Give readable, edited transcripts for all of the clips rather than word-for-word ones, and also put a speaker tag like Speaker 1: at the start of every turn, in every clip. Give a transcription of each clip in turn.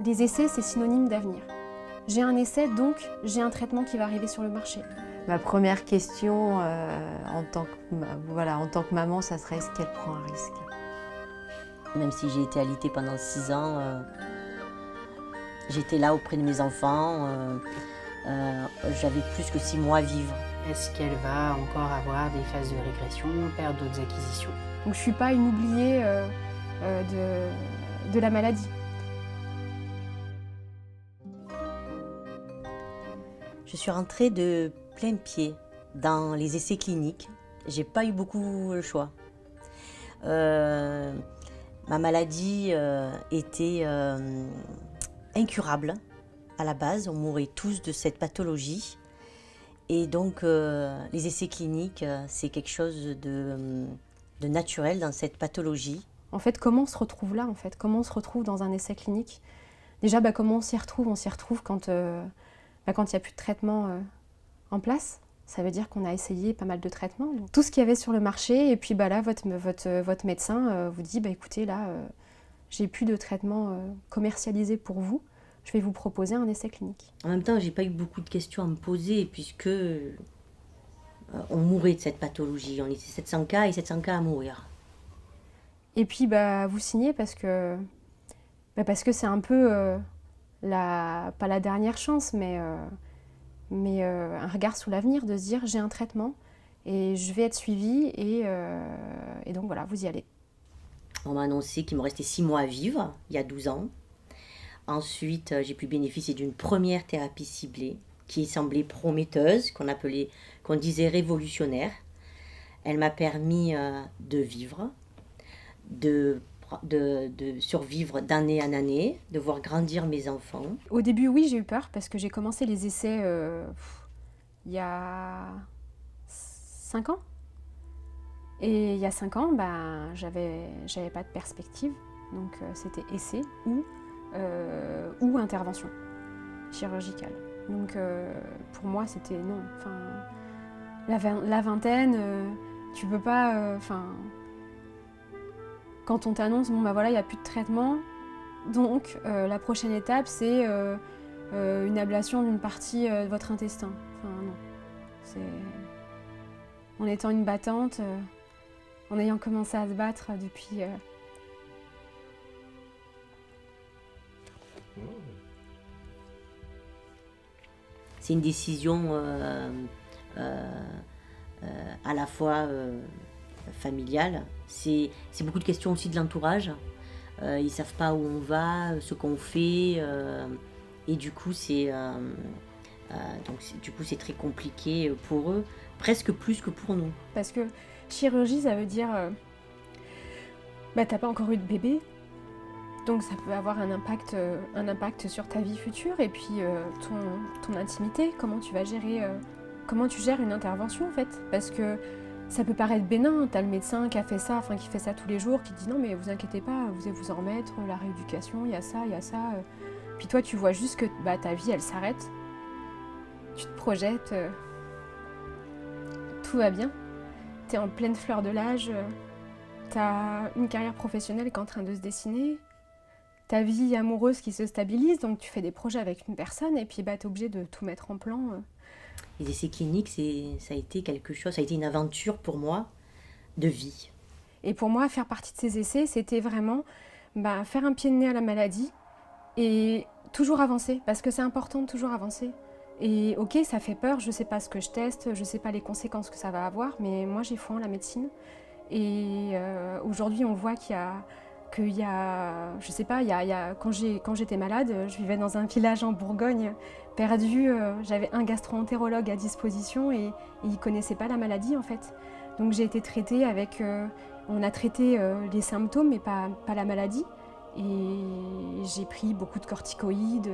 Speaker 1: Les essais, c'est synonyme d'avenir. J'ai un essai, donc j'ai un traitement qui va arriver sur le marché.
Speaker 2: Ma première question en tant que maman, ça serait est-ce qu'elle prend un risque?
Speaker 3: Même si j'ai été alitée pendant 6 ans, j'étais là auprès de mes enfants. J'avais plus que 6 mois à vivre.
Speaker 4: Est-ce qu'elle va encore avoir des phases de régression, perdre d'autres acquisitions?
Speaker 1: Donc je ne suis pas une oubliée de la maladie.
Speaker 3: Je suis rentrée de plein pied dans les essais cliniques. J'ai pas eu beaucoup le choix. Ma maladie était incurable à la base. On mourait tous de cette pathologie. Et donc, les essais cliniques, c'est quelque chose de naturel dans cette pathologie.
Speaker 1: En fait, comment on se retrouve là, en fait? Comment on se retrouve dans un essai clinique? Déjà, comment on s'y retrouve? On s'y retrouve quand il n'y a plus de traitement en place. Ça veut dire qu'on a essayé pas mal de traitements. Donc, tout ce qu'il y avait sur le marché, et puis là, votre médecin vous dit, écoutez, là, j'ai plus de traitement commercialisé pour vous. Je vais vous proposer un essai clinique.
Speaker 3: En même temps, j'ai pas eu beaucoup de questions à me poser puisque on mourait de cette pathologie. On était 700 cas et 700 cas à mourir.
Speaker 1: Et puis vous signez parce que c'est un peu pas la dernière chance, mais un regard sur l'avenir, de se dire j'ai un traitement et je vais être suivie et donc voilà, vous y allez.
Speaker 3: On m'a annoncé qu'il me restait 6 mois à vivre, il y a 12 ans. Ensuite, j'ai pu bénéficier d'une première thérapie ciblée qui semblait prometteuse, qu'on disait révolutionnaire. Elle m'a permis de vivre, de survivre d'année en année, de voir grandir mes enfants.
Speaker 1: Au début, oui, j'ai eu peur parce que j'ai commencé les essais il y a 5 ans. Et il y a 5 ans, j'avais pas de perspective. Donc c'était essai ou intervention chirurgicale. Donc pour moi, c'était non. Enfin, la vingtaine, tu peux pas... quand on t'annonce, il n'y a plus de traitement, donc la prochaine étape, c'est une ablation d'une partie de votre intestin. Enfin, non. En étant une battante, en ayant commencé à se battre depuis...
Speaker 3: C'est une décision à la fois familiale. C'est beaucoup de questions aussi de l'entourage. Ils ne savent pas où on va, ce qu'on fait. Et du coup, c'est très compliqué pour eux, presque plus que pour nous.
Speaker 1: Parce que chirurgie, ça veut dire... t'as pas encore eu de bébé. Donc ça peut avoir un impact sur ta vie future et puis ton intimité, comment tu vas gérer, comment tu gères une intervention en fait. Parce que ça peut paraître bénin, t'as le médecin qui a fait ça, qui fait ça tous les jours, qui te dit non mais vous inquiétez pas, vous allez vous en remettre, la rééducation, il y a ça. Puis toi tu vois juste que ta vie elle s'arrête, tu te projettes, tout va bien, t'es en pleine fleur de l'âge, t'as une carrière professionnelle qui est en train de se dessiner, ta vie amoureuse qui se stabilise, donc tu fais des projets avec une personne et puis t'es obligé de tout mettre en plan.
Speaker 3: Les essais cliniques, ça a été quelque chose, ça a été une aventure pour moi de vie.
Speaker 1: Et pour moi, faire partie de ces essais, c'était vraiment faire un pied de nez à la maladie et toujours avancer, parce que c'est important de toujours avancer. Et ok, ça fait peur, je sais pas ce que je teste, je sais pas les conséquences que ça va avoir, mais moi j'ai foi en la médecine. Et aujourd'hui, on voit qu'il y a, je sais pas, quand j'étais malade, je vivais dans un village en Bourgogne, perdu, j'avais un gastro-entérologue à disposition et il connaissait pas la maladie en fait. Donc j'ai été traitée on a traité les symptômes mais pas la maladie. Et j'ai pris beaucoup de corticoïdes.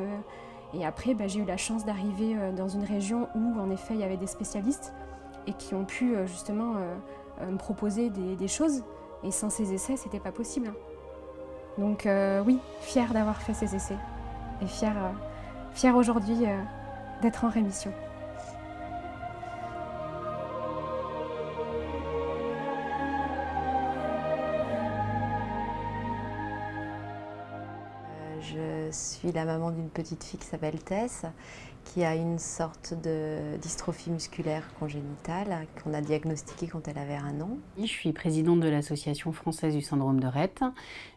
Speaker 1: Et après, j'ai eu la chance d'arriver dans une région où en effet il y avait des spécialistes et qui ont pu justement me proposer des choses. Et sans ces essais, c'était pas possible. Donc oui, fière d'avoir fait ces essais et fière aujourd'hui d'être en rémission.
Speaker 2: Je suis la maman d'une petite fille qui s'appelle Tess, qui a une sorte de dystrophie musculaire congénitale qu'on a diagnostiquée quand elle avait 1 an.
Speaker 4: Je suis présidente de l'Association française du syndrome de Rett.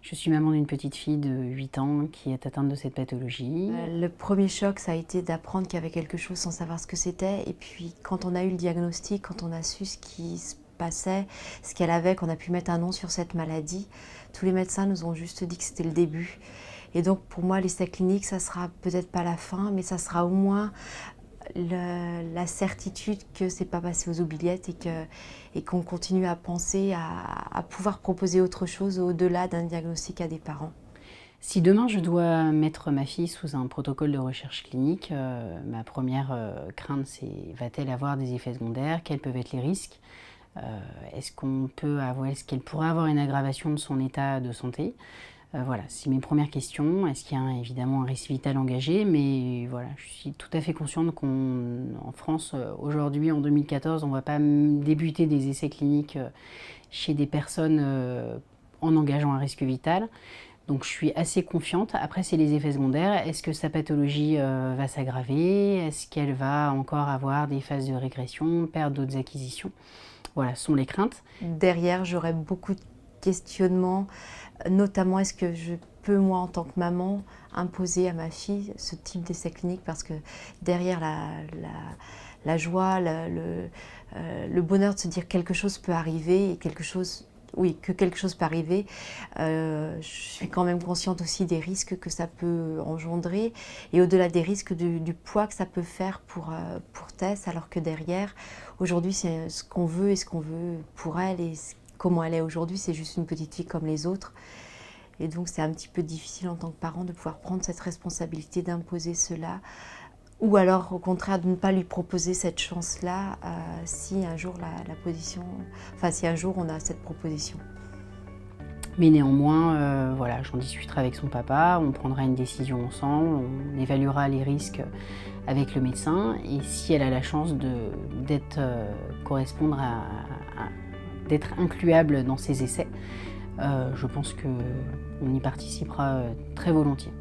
Speaker 4: Je suis maman d'une petite fille de 8 ans qui est atteinte de cette pathologie.
Speaker 2: Le premier choc, ça a été d'apprendre qu'il y avait quelque chose sans savoir ce que c'était. Et puis quand on a eu le diagnostic, quand on a su ce qui se passait, ce qu'elle avait, qu'on a pu mettre un nom sur cette maladie, tous les médecins nous ont juste dit que c'était le début. Et donc pour moi, l'essai clinique, ça sera peut-être pas la fin, mais ça sera au moins la certitude que c'est pas passé aux oubliettes et qu'on continue à penser à pouvoir proposer autre chose au-delà d'un diagnostic à des parents.
Speaker 4: Si demain je dois mettre ma fille sous un protocole de recherche clinique, ma première crainte c'est va-t-elle avoir des effets secondaires? Quels peuvent être les risques? Est-ce qu'elle pourrait avoir une aggravation de son état de santé? Voilà, c'est mes premières questions. Est-ce qu'il y a évidemment un risque vital engagé? Mais voilà, je suis tout à fait consciente qu'en France, aujourd'hui, en 2014, on ne va pas débuter des essais cliniques chez des personnes en engageant un risque vital. Donc je suis assez confiante. Après, c'est les effets secondaires. Est-ce que sa pathologie va s'aggraver? Est-ce qu'elle va encore avoir des phases de régression, perdre d'autres acquisitions? Voilà, ce sont les craintes.
Speaker 2: Derrière, j'aurais beaucoup de questionnements, notamment est-ce que je peux, moi, en tant que maman, imposer à ma fille ce type d'essai clinique, parce que derrière la joie, le bonheur de se dire quelque chose peut arriver, et que quelque chose peut arriver, je suis quand même consciente aussi des risques que ça peut engendrer, et au-delà des risques du poids que ça peut faire pour Tess, alors que derrière, aujourd'hui, c'est ce qu'on veut et ce qu'on veut pour elle, et comment elle est aujourd'hui, c'est juste une petite fille comme les autres. Et donc c'est un petit peu difficile en tant que parent de pouvoir prendre cette responsabilité d'imposer cela, ou alors au contraire de ne pas lui proposer cette chance-là si un jour si un jour on a cette proposition.
Speaker 4: Mais néanmoins, voilà, j'en discuterai avec son papa, on prendra une décision ensemble, on évaluera les risques avec le médecin, et si elle a la chance d'être incluable dans ces essais, je pense qu'on y participera très volontiers.